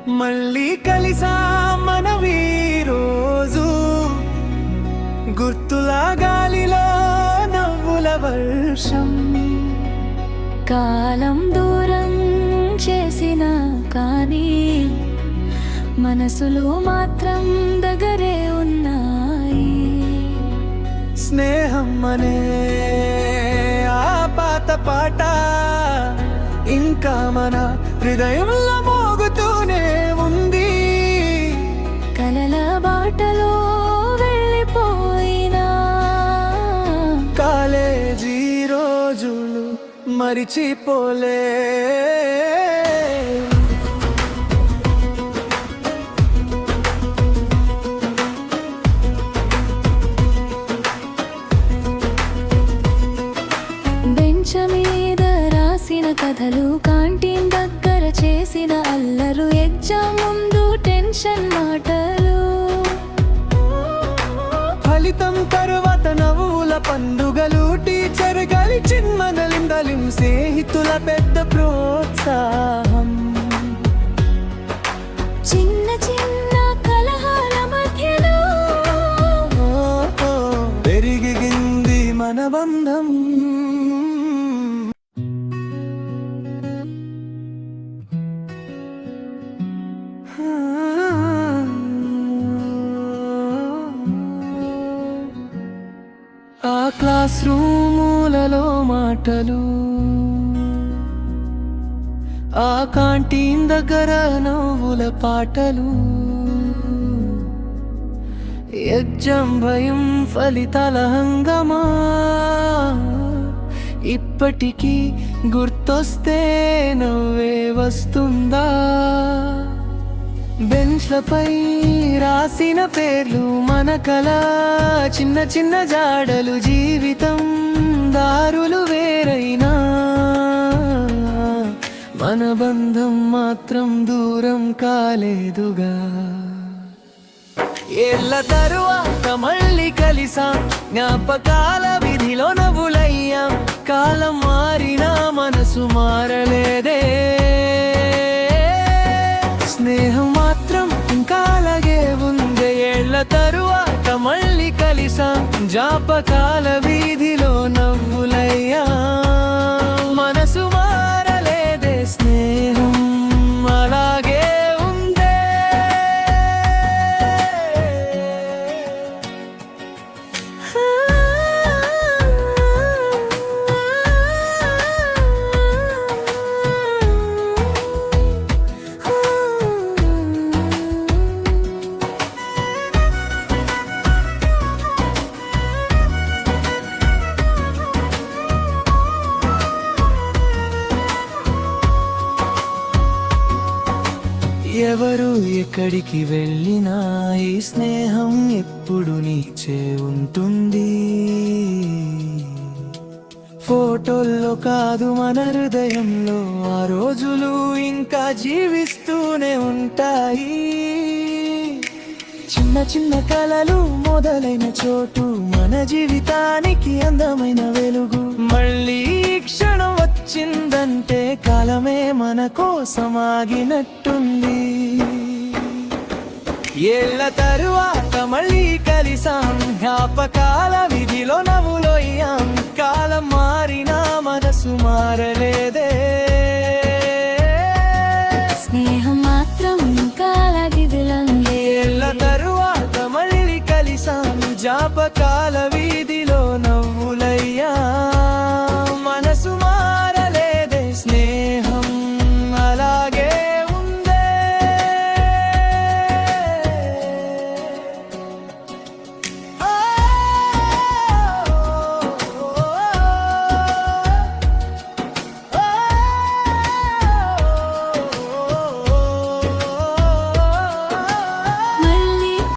మళ్ళీ కలిసా మనమీ రోజు, గుర్తులా గాలిలో నవ్వుల వర్షం. కాలం దూరం చేసిన కానీ మనసులో మాత్రం దగ్గరే ఉన్నాయి. స్నేహం అనే ఆ పాత పాట ఇంకా మన హృదయంలో మోగుతూనే ఉంది. కలల బాటలో వెళ్ళిపోయినా కాలేజీ రోజులు మరిచిపోలే. బెంచ్ మీద రాసిన కథలు, కాంటీన్ దగ్గర చేసిన అల్లరు, ఎగ్జామ్ ముందు టెన్షన్ మాటలు, ఫలితం తరువాత నవ్వుల పండుగలు, టీచర్ గలిచిన మనలిందలిం, స్నేహితుల పెద్ద ప్రోత్సాహం. చిన్న చిన్న కలహాల మధ్యలో పెరిగింది మన బంధం. ఆ క్లాస్ రూములలో మాటలు, ఆ కాంటీన్ దగ్గర నవ్వుల పాటలు, ఎగ్జామ్ భయం ఫలితాల హంగమా ఇప్పటికీ గుర్తొస్తే నవ్వే వస్తుందా. బెంచ్లపై రాసిన పేర్లు, మన కళ చిన్న చిన్న జాడలు, జీవితం దారులు వేరైనా మన బంధం మాత్రం దూరం కాలేదుగా. ఏళ్ళ తరువాత మళ్ళీ కలిసాం, జ్ఞాపకాల విధిలో నవ్వులయ్యాం. కాలం మారినా మనసు మారలేదే, స్నేహం మాత్రం ఇంకా అలాగే ఉంది. ఏళ్ళ తరువాత మళ్ళీ కలిసాం, జ్ఞాపకాల వీధిలో నవ్వులయ్యా. మనసు మారలేదే, స్నేహం అలాగే ఉందే. ఎవరు ఎక్కడికి వెళ్ళినా ఈ స్నేహం ఎప్పుడు నీచే ఉంటుంది. ఫోటోల్లో కాదు మన హృదయంలో ఆ రోజులు ఇంకా జీవిస్తూనే ఉంటాయి. చిన్న చిన్న కలలు మొదలైన చోటు, మన జీవితానికి అందమైన వెలుగు. మళ్ళీ క్షణం వచ్చిందంటే కాలమే మన కోసం ఆగినట్టుంది. ఏళ్ళ తరువాత మళ్ళీ కలిసాం, జ్ఞాపకాల విధిలో నవ్వులోయ్యాం. కాలం మారినా మనసు మారలేదే, స్నేహం మాత్రం ఇంకా అలాగే. ఏళ్ళ తరువాత మళ్ళీ కలిసాం, జ్ఞాపకాల వీధిలో